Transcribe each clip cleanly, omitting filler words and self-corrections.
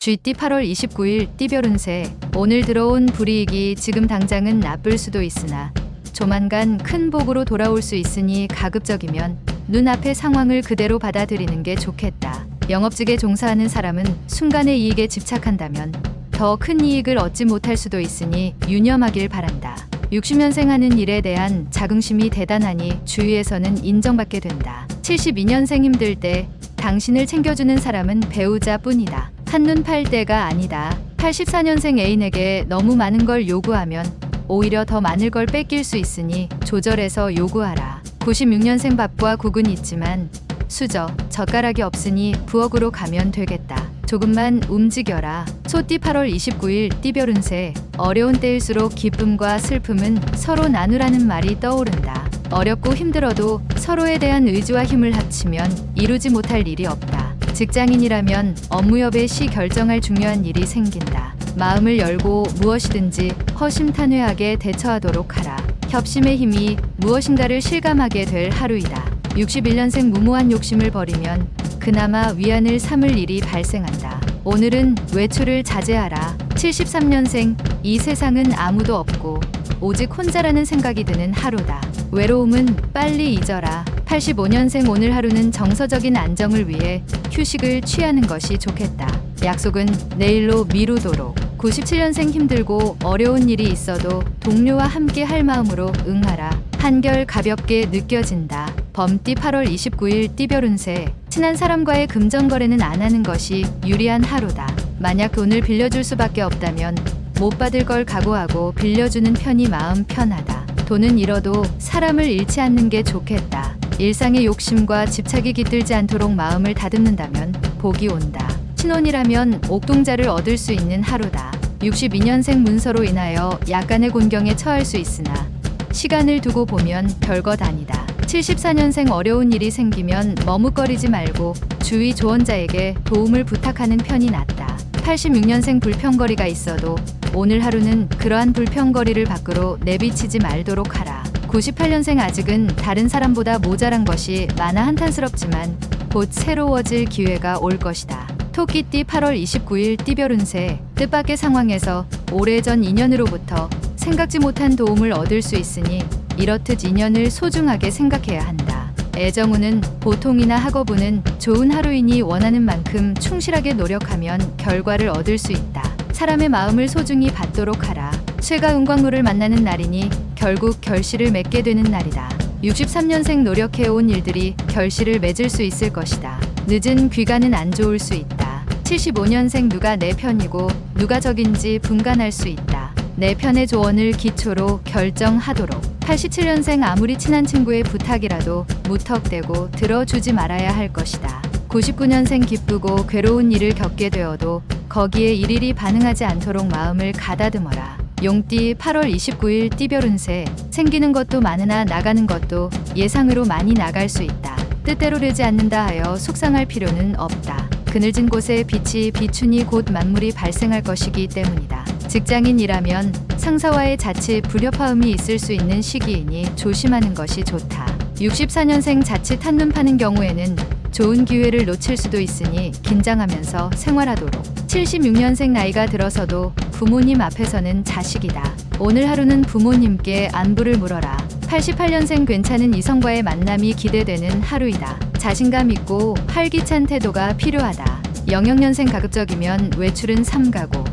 쥐띠 8월 29일 띠별운세. 오늘 들어온 불이익이 지금 당장은 나쁠 수도 있으나 조만간 큰 복으로 돌아올 수 있으니 가급적이면 눈앞의 상황을 그대로 받아들이는 게 좋겠다. 영업직에 종사하는 사람은 순간의 이익에 집착한다면 더 큰 이익을 얻지 못할 수도 있으니 유념하길 바란다. 60년생 하는 일에 대한 자긍심이 대단하니 주위에서는 인정받게 된다. 72년생 힘들 때 당신을 챙겨주는 사람은 배우자뿐이다. 한눈 팔 때가 아니다. 84년생 애인에게 너무 많은 걸 요구하면 오히려 더 많을 걸 뺏길 수 있으니 조절해서 요구하라. 96년생 밥과 국은 있지만 수저, 젓가락이 없으니 부엌으로 가면 되겠다. 조금만 움직여라. 소띠 8월 29일 띠별운세. 어려운 때일수록 기쁨과 슬픔은 서로 나누라는 말이 떠오른다. 어렵고 힘들어도 서로에 대한 의지와 힘을 합치면 이루지 못할 일이 없다. 직장인이라면 업무협의 시 결정할 중요한 일이 생긴다. 마음을 열고 무엇이든지 허심탄회하게 대처하도록 하라. 협심의 힘이 무엇인가를 실감하게 될 하루이다. 61년생 무모한 욕심을 버리면 그나마 위안을 삼을 일이 발생한다. 오늘은 외출을 자제하라. 73년생 이 세상은 아무도 없고 오직 혼자라는 생각이 드는 하루다. 외로움은 빨리 잊어라. 85년생 오늘 하루는 정서적인 안정을 위해 휴식을 취하는 것이 좋겠다. 약속은 내일로 미루도록. 97년생 힘들고 어려운 일이 있어도 동료와 함께 할 마음으로 응하라. 한결 가볍게 느껴진다. 범띠 8월 29일 띠별운세. 친한 사람과의 금전거래는 안 하는 것이 유리한 하루다. 만약 돈을 빌려줄 수밖에 없다면 못 받을 걸 각오하고 빌려주는 편이 마음 편하다. 돈은 잃어도 사람을 잃지 않는 게 좋겠다. 일상의 욕심과 집착이 깃들지 않도록 마음을 다듬는다면 복이 온다. 신혼이라면 옥동자를 얻을 수 있는 하루다. 62년생 문서로 인하여 약간의 곤경에 처할 수 있으나 시간을 두고 보면 별것 아니다. 74년생 어려운 일이 생기면 머뭇거리지 말고 주위 조언자에게 도움을 부탁하는 편이 낫다. 86년생 불평거리가 있어도 오늘 하루는 그러한 불평거리를 밖으로 내비치지 말도록 하라. 98년생 아직은 다른 사람보다 모자란 것이 많아 한탄스럽지만 곧 새로워질 기회가 올 것이다. 토끼띠 8월 29일 띠별운세. 뜻밖의 상황에서 오래전 인연으로부터 생각지 못한 도움을 얻을 수 있으니 이렇듯 인연을 소중하게 생각해야 한다. 애정운은 보통이나 학업운은 좋은 하루이니 원하는 만큼 충실하게 노력하면 결과를 얻을 수 있다. 사람의 마음을 소중히 받도록 하라. 쇠가 은광로를 만나는 날이니 결국 결실을 맺게 되는 날이다. 63년생 노력해온 일들이 결실을 맺을 수 있을 것이다. 늦은 귀가는 안 좋을 수 있다. 75년생 누가 내 편이고 누가 적인지 분간할 수 있다. 내 편의 조언을 기초로 결정하도록. 87년생 아무리 친한 친구의 부탁이라도 무턱대고 들어주지 말아야 할 것이다. 99년생 기쁘고 괴로운 일을 겪게 되어도 거기에 일일이 반응하지 않도록 마음을 가다듬어라. 용띠 8월 29일 띠별운세. 생기는 것도 많으나 나가는 것도 예상으로 많이 나갈 수 있다. 뜻대로 되지 않는다 하여 속상할 필요는 없다. 그늘진 곳에 빛이 비추니 곧 만물이 발생할 것이기 때문이다. 직장인이라면 상사와의 자칫 불협화음이 있을 수 있는 시기이니 조심하는 것이 좋다. 64년생 자칫 한눈 파는 경우에는 좋은 기회를 놓칠 수도 있으니 긴장하면서 생활하도록. 76년생 나이가 들어서도 부모님 앞에서는 자식이다. 오늘 하루는 부모님께 안부를 물어라. 88년생 괜찮은 이성과의 만남이 기대되는 하루이다. 자신감 있고 활기찬 태도가 필요하다. 00년생 가급적이면 외출은 삼가고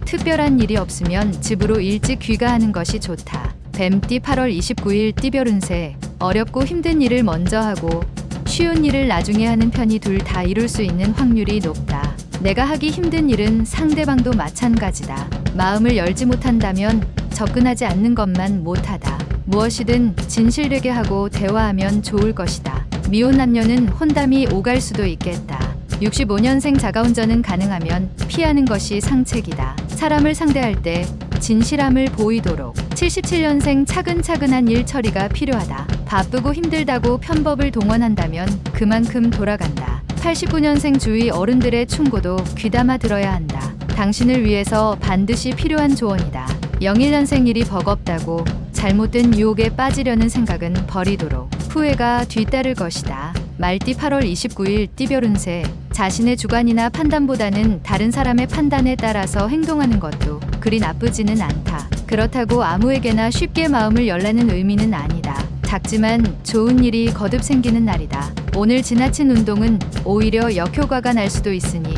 특별한 일이 없으면 집으로 일찍 귀가하는 것이 좋다. 뱀띠 8월 29일 띠별운세. 어렵고 힘든 일을 먼저 하고 쉬운 일을 나중에 하는 편이 둘 다 이룰 수 있는 확률이 높다. 내가 하기 힘든 일은 상대방도 마찬가지다. 마음을 열지 못한다면 접근하지 않는 것만 못하다. 무엇이든 진실되게 하고 대화하면 좋을 것이다. 미혼 남녀는 혼담이 오갈 수도 있겠다. 65년생 자가운전은 가능하면 피하는 것이 상책이다. 사람을 상대할 때 진실함을 보이도록. 77년생 차근차근한 일 처리가 필요하다. 바쁘고 힘들다고 편법을 동원한다면 그만큼 돌아간다. 89년생 주위 어른들의 충고도 귀담아 들어야 한다. 당신을 위해서 반드시 필요한 조언이다. 01년생 일이 버겁다고 잘못된 유혹에 빠지려는 생각은 버리도록. 후회가 뒤따를 것이다. 말띠 8월 29일 띠별운세. 자신의 주관이나 판단보다는 다른 사람의 판단에 따라서 행동하는 것도 그리 나쁘지는 않다. 그렇다고 아무에게나 쉽게 마음을 열라는 의미는 아니다. 작지만 좋은 일이 거듭 생기는 날이다. 오늘 지나친 운동은 오히려 역효과가 날 수도 있으니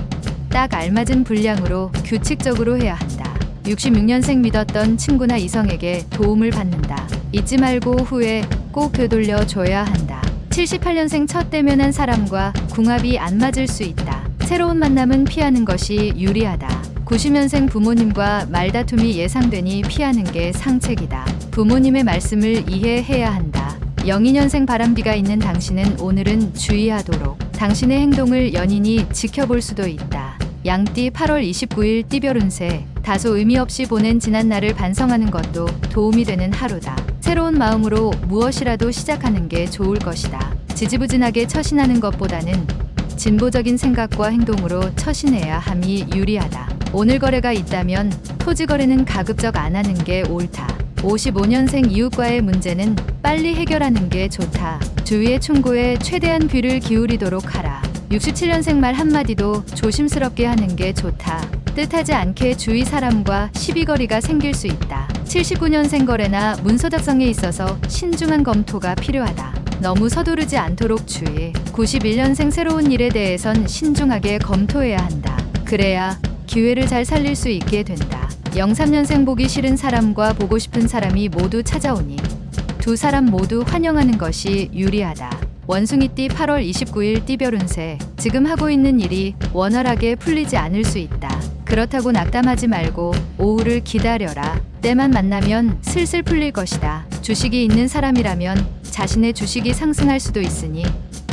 딱 알맞은 분량으로 규칙적으로 해야 한다. 66년생 믿었던 친구나 이성에게 도움을 받는다. 잊지 말고 후에 꼭 되돌려 줘야 한다. 78년생 첫 대면한 사람과 궁합이 안 맞을 수 있다. 새로운 만남은 피하는 것이 유리하다. 90년생 부모님과 말다툼이 예상되니 피하는 게 상책이다. 부모님의 말씀을 이해해야 한다. 02년생 바람기가 있는 당신은 오늘은 주의하도록. 당신의 행동을 연인이 지켜볼 수도 있다. 양띠 8월 29일 띠별 운세. 다소 의미 없이 보낸 지난 날을 반성하는 것도 도움이 되는 하루다. 새로운 마음으로 무엇이라도 시작하는 게 좋을 것이다. 지지부진하게 처신하는 것보다는 진보적인 생각과 행동으로 처신해야 함이 유리하다. 오늘 거래가 있다면 토지 거래는 가급적 안 하는 게 옳다. 55년생 이웃과의 문제는 빨리 해결하는 게 좋다. 주위의 충고에 최대한 귀를 기울이도록 하라. 67년생 말 한마디도 조심스럽게 하는 게 좋다. 뜻하지 않게 주위 사람과 시비거리가 생길 수 있다. 79년생 거래나 문서 작성에 있어서 신중한 검토가 필요하다. 너무 서두르지 않도록 주의. 91년생 새로운 일에 대해선 신중하게 검토해야 한다. 그래야 기회를 잘 살릴 수 있게 된다. 03년생 보기 싫은 사람과 보고 싶은 사람이 모두 찾아오니 두 사람 모두 환영하는 것이 유리하다. 원숭이띠 8월 29일 띠별 운세. 지금 하고 있는 일이 원활하게 풀리지 않을 수 있다. 그렇다고 낙담하지 말고 오후를 기다려라. 때만 만나면 슬슬 풀릴 것이다. 주식이 있는 사람이라면 자신의 주식이 상승할 수도 있으니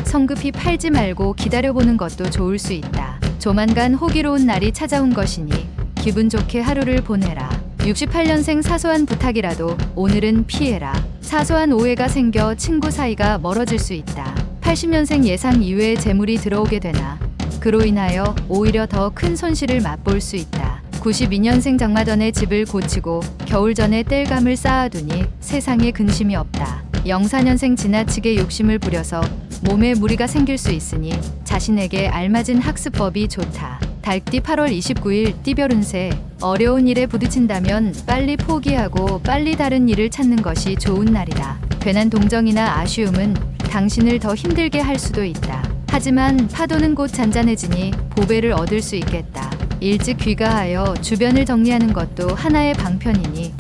성급히 팔지 말고 기다려보는 것도 좋을 수 있다. 조만간 호기로운 날이 찾아온 것이니 기분 좋게 하루를 보내라. 68년생 사소한 부탁이라도 오늘은 피해라. 사소한 오해가 생겨 친구 사이가 멀어질 수 있다. 80년생 예상 이외의 재물이 들어오게 되나 그로 인하여 오히려 더 큰 손실을 맛볼 수 있다. 92년생 장마 전에 집을 고치고 겨울 전에 땔감을 쌓아두니 세상에 근심이 없다. 04년생 지나치게 욕심을 부려서 몸에 무리가 생길 수 있으니 자신에게 알맞은 학습법이 좋다. 달띠 8월 29일 띠별 운세. 어려운 일에 부딪힌다면 빨리 포기하고 빨리 다른 일을 찾는 것이 좋은 날이다. 괜한 동정이나 아쉬움은 당신을 더 힘들게 할 수도 있다. 하지만 파도는 곧 잔잔해지니 보배를 얻을 수 있겠다. 일찍 귀가하여 주변을 정리하는 것도 하나의 방편이니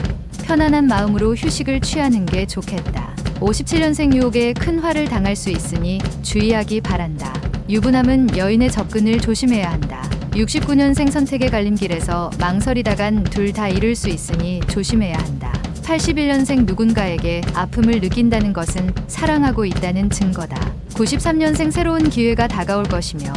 편안한 마음으로 휴식을 취하는 게 좋겠다. 57년생 유혹에 큰 화를 당할 수 있으니 주의하기 바란다. 유부남은 여인의 접근을 조심해야 한다. 69년생 선택의 갈림길에서 망설이다간 둘 다 잃을 수 있으니 조심해야 한다. 81년생 누군가에게 아픔을 느낀다는 것은 사랑하고 있다는 증거다. 93년생 새로운 기회가 다가올 것이며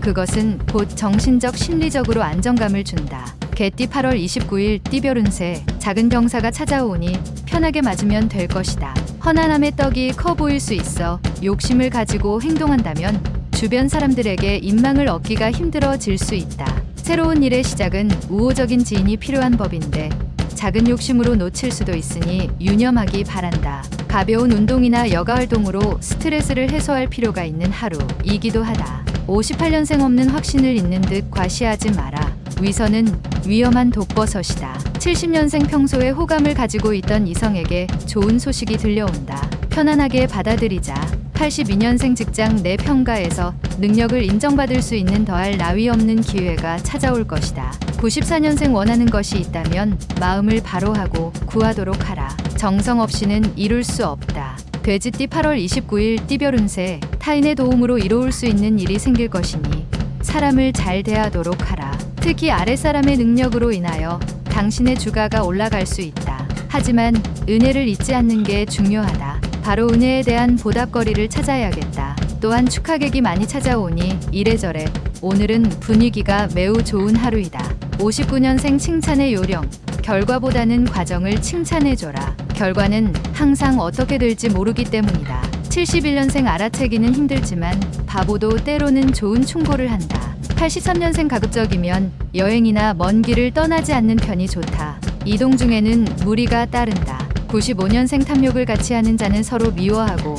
그것은 곧 정신적 심리적으로 안정감을 준다. 개띠 8월 29일 띠별 운세. 작은 병사가 찾아오니 편하게 맞으면 될 것이다. 허난함의 떡이 커 보일 수 있어 욕심을 가지고 행동한다면 주변 사람들에게 인망을 얻기가 힘들어질 수 있다. 새로운 일의 시작은 우호적인 지인이 필요한 법인데 작은 욕심으로 놓칠 수도 있으니 유념하기 바란다. 가벼운 운동이나 여가 활동으로 스트레스를 해소할 필요가 있는 하루이기도 하다. 58년생 없는 확신을 잇는 듯 과시하지 마라. 위선은 위험한 독버섯이다. 70년생 평소에 호감을 가지고 있던 이성에게 좋은 소식이 들려온다. 편안하게 받아들이자. 82년생 직장 내 평가에서 능력을 인정받을 수 있는 더할 나위 없는 기회가 찾아올 것이다. 94년생 원하는 것이 있다면 마음을 바로 하고 구하도록 하라. 정성 없이는 이룰 수 없다. 돼지띠 8월 29일 띠별 운세. 타인의 도움으로 이루어올 수 있는 일이 생길 것이니 사람을 잘 대하도록 하라. 특히 아랫사람의 능력으로 인하여 당신의 주가가 올라갈 수 있다. 하지만 은혜를 잊지 않는 게 중요하다. 바로 은혜에 대한 보답거리를 찾아야겠다. 또한 축하객이 많이 찾아오니 이래저래 오늘은 분위기가 매우 좋은 하루이다. 59년생 칭찬의 요령. 결과보다는 과정을 칭찬해줘라. 결과는 항상 어떻게 될지 모르기 때문이다. 71년생 알아채기는 힘들지만 바보도 때로는 좋은 충고를 한다. 83년생 가급적이면 여행이나 먼 길을 떠나지 않는 편이 좋다. 이동 중에는 무리가 따른다. 95년생 탐욕을 같이 하는 자는 서로 미워하고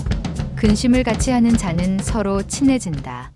근심을 같이 하는 자는 서로 친해진다.